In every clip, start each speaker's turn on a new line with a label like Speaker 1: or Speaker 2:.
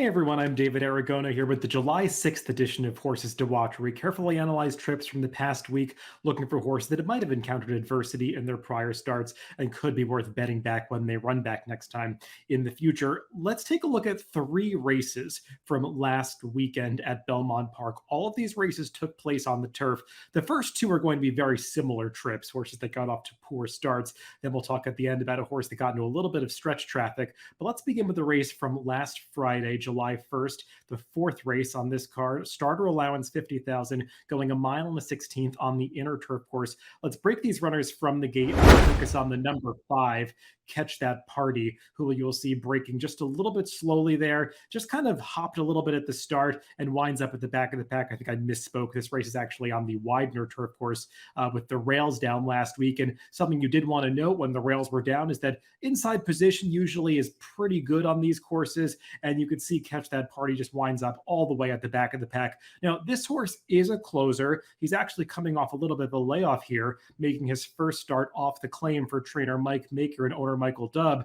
Speaker 1: Hey everyone, I'm David Aragona here with the July 6th edition of Horses to Watch, where we carefully analyze trips from the past week, looking for horses that might have encountered adversity in their prior starts and could be worth betting back when they run back next time in the future. Let's take a look at three races from last weekend at Belmont Park. All of these races took place on the turf. The first two are going to be very similar trips, horses that got off to poor starts. Then we'll talk at the end about a horse that got into a little bit of stretch traffic. But let's begin with the race from last Friday, July 1st, the fourth race on this card. Starter allowance 50,000, going a mile and a 16th on the inner turf course. Let's break these runners from the gate and focus on the number 5, Catch That Party, who you'll see breaking just a little bit slowly there, just kind of hopped a little bit at the start and winds up at the back of the pack. I think I misspoke. This race is actually on the Widener turf course with the rails down last week. And something you did want to note when the rails were down is that inside position usually is pretty good on these courses. And you could see Catch That Party just winds up all the way at the back of the pack. Now, this horse is a closer. He's actually coming off a little bit of a layoff here, making his first start off the claim for trainer Mike Maker and owner Michael Dubb.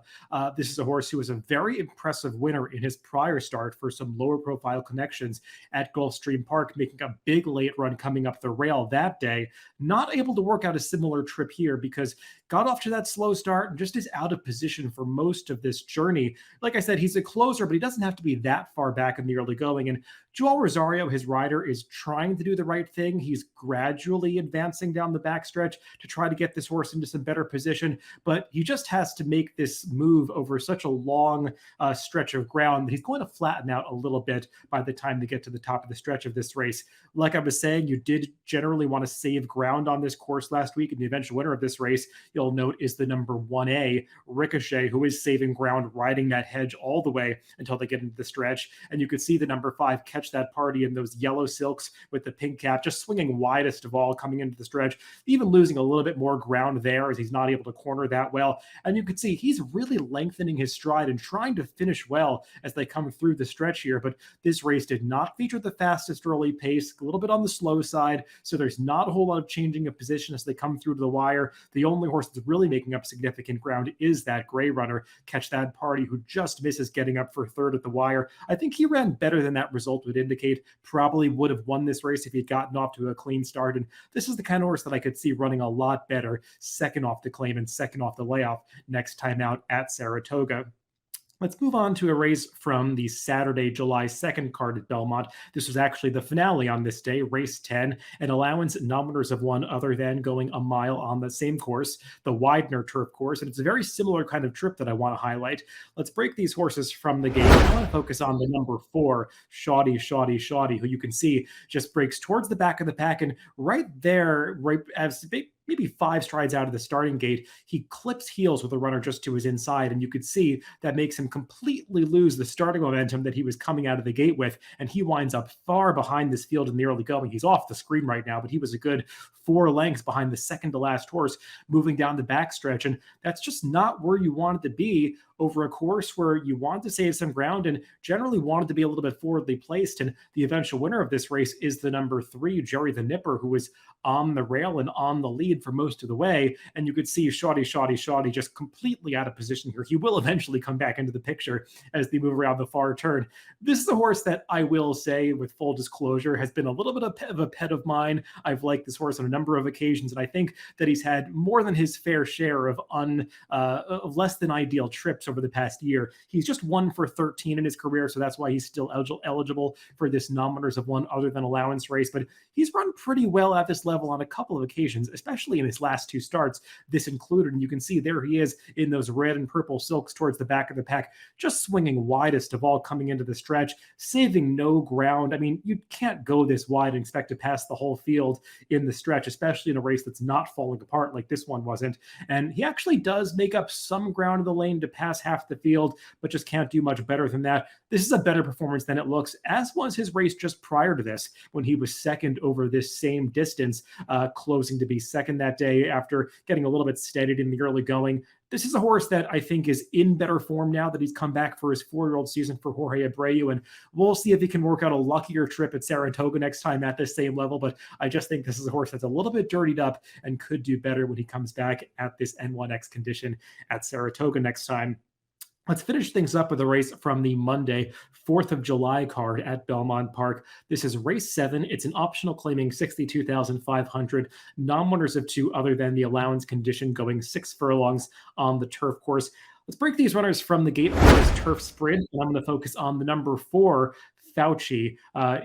Speaker 1: This is a horse who was a very impressive winner in his prior start for some lower profile connections at Gulfstream Park, making a big late run coming up the rail that day. Not able to work out a similar trip here because got off to that slow start and just is out of position for most of this journey. Like I said, he's a closer, but he doesn't have to be that far back in the early going. And Joel Rosario, his rider, is trying to do the right thing. He's gradually advancing down the backstretch to try to get this horse into some better position, but he just has to make this move over such a long stretch of ground that he's going to flatten out a little bit by the time they get to the top of the stretch of this race. Like I was saying, you did generally want to save ground on this course last week, and the eventual winner of this race, you'll note, is the number 1A, Ricochet, who is saving ground, riding that hedge all the way until they get into the stretch. And you could see the number 5, Catch That Party, in those yellow silks with the pink cap, just swinging widest of all coming into the stretch, even losing a little bit more ground there as he's not able to corner that well. And you could see he's really lengthening his stride and trying to finish well as they come through the stretch here. But this race did not feature the fastest early pace, a little bit on the slow side. So there's not a whole lot of changing of position as they come through to the wire. The only horse that's really making up significant ground is that gray runner, Catch That Party, who just misses getting up for third at the wire. I think he ran better than that result would indicate. Probably would have won this race if he'd gotten off to a clean start. And this is the kind of horse that I could see running a lot better second off the claim and second off the layoff next time out at Saratoga. Let's move on to a race from the Saturday, July 2nd card at Belmont. This was actually the finale on this day, race 10, an allowance nominators of one other than going a mile on the same course, the Widener turf course. And it's a very similar kind of trip that I want to highlight. Let's break these horses from the gate. I want to focus on the number 4, Shoddy, who you can see just breaks towards the back of the pack. And right there, right as maybe 5 strides out of the starting gate, he clips heels with a runner just to his inside. And you could see that makes him completely lose the starting momentum that he was coming out of the gate with. And he winds up far behind this field in the early going. He's off the screen right now, but he was a good 4 lengths behind the second to last horse moving down the backstretch. And that's just not where you wanted to be over a course where you wanted to save some ground and generally wanted to be a little bit forwardly placed. And the eventual winner of this race is the number 3, Jerry the Nipper, who was on the rail and on the lead for most of the way. And you could see Shoddy just completely out of position here. He will eventually come back into the picture as they move around the far turn. This is a horse that I will say, with full disclosure, has been a little bit of a pet of mine. I've liked this horse on a number of occasions, and I think that he's had more than his fair share of less than ideal trips over the past year. He's just 1 for 13 in his career, so that's why he's still eligible for this nominators of one other than allowance race. But he's run pretty well at this level on a couple of occasions, especially in his last 2 starts, this included. And you can see there he is in those red and purple silks towards the back of the pack, just swinging widest of all coming into the stretch, saving no ground. I mean, you can't go this wide and expect to pass the whole field in the stretch, especially in a race that's not falling apart like this one wasn't. And he actually does make up some ground in the lane to pass half the field, but just can't do much better than that. This is a better performance than it looks, as was his race just prior to this, when he was second over this same distance, closing to be second that day after getting a little bit steadied in the early going. This is a horse that I think is in better form now that he's come back for his 4-year-old season for Jorge Abreu, and we'll see if he can work out a luckier trip at Saratoga next time at this same level. But I just think this is a horse that's a little bit dirtied up and could do better when he comes back at this N1X condition at Saratoga next time. Let's finish things up with a race from the Monday, 4th of July card at Belmont Park. This is race 7. It's an optional claiming 62,500, non-winners of 2 other than the allowance condition, going 6 furlongs on the turf course. Let's break these runners from the gate for this turf sprint, and I'm going to focus on the number 4, Fauci.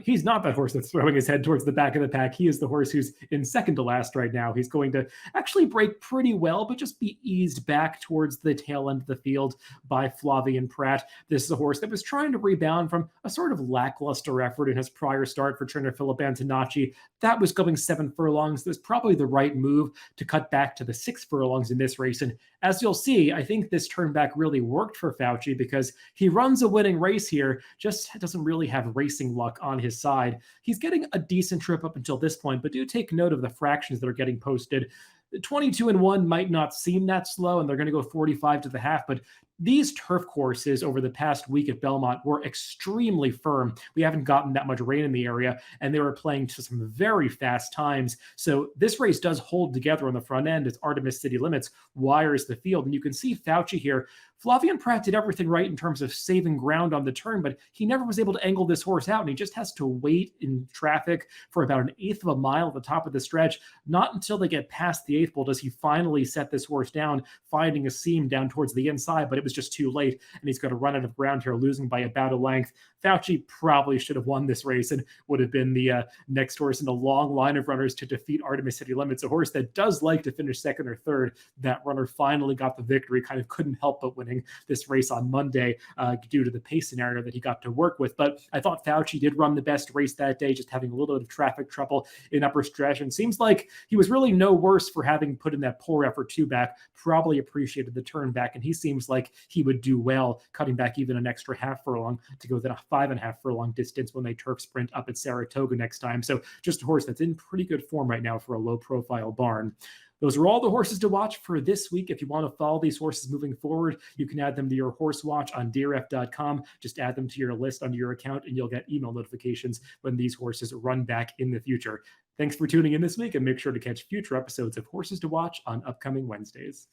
Speaker 1: He's not that horse that's throwing his head towards the back of the pack. He is the horse who's in second to last right now. He's going to actually break pretty well, but just be eased back towards the tail end of the field by Flavian Pratt. This is a horse that was trying to rebound from a sort of lackluster effort in his prior start for trainer Philip Antonacci. That was going 7 furlongs. That's probably the right move to cut back to the 6 furlongs in this race. And as you'll see, I think this turn back really worked for Fauci because he runs a winning race here, just doesn't really have racing luck on his side. He's getting a decent trip up until this point, but do take note of the fractions that are getting posted. 22-1 might not seem that slow, and they're going to go 45 to the half, but these turf courses over the past week at Belmont were extremely firm. We haven't gotten that much rain in the area, and they were playing to some very fast times. So this race does hold together on the front end as Artemis City Limits wires the field. And you can see Fauci here. Flavian Pratt did everything right in terms of saving ground on the turn, but he never was able to angle this horse out, and he just has to wait in traffic for about 1/8 of a mile at the top of the stretch. Not until they get past the 8th pole does he finally set this horse down, finding a seam down towards the inside, but it was just too late, and he's got to run out of ground here, losing by about a length. Fauci probably should have won this race and would have been the next horse in a long line of runners to defeat Artemis City Limits, a horse that does like to finish second or third. That runner finally got the victory, kind of couldn't help but winning this race on Monday due to the pace scenario that he got to work with. But I thought Fauci did run the best race that day, just having a little bit of traffic trouble in upper stretch. And seems like he was really no worse for having put in that poor effort two back, probably appreciated the turn back. And he seems like he would do well, cutting back even an extra half furlong to go that 5.5 furlong distance when they turf sprint up at Saratoga next time. So just a horse that's in pretty good form right now for a low profile barn. Those are all the horses to watch for this week. If you want to follow these horses moving forward, you can add them to your horse watch on DRF.com. Just add them to your list under your account, and you'll get email notifications when these horses run back in the future. Thanks for tuning in this week, and make sure to catch future episodes of Horses to Watch on upcoming Wednesdays.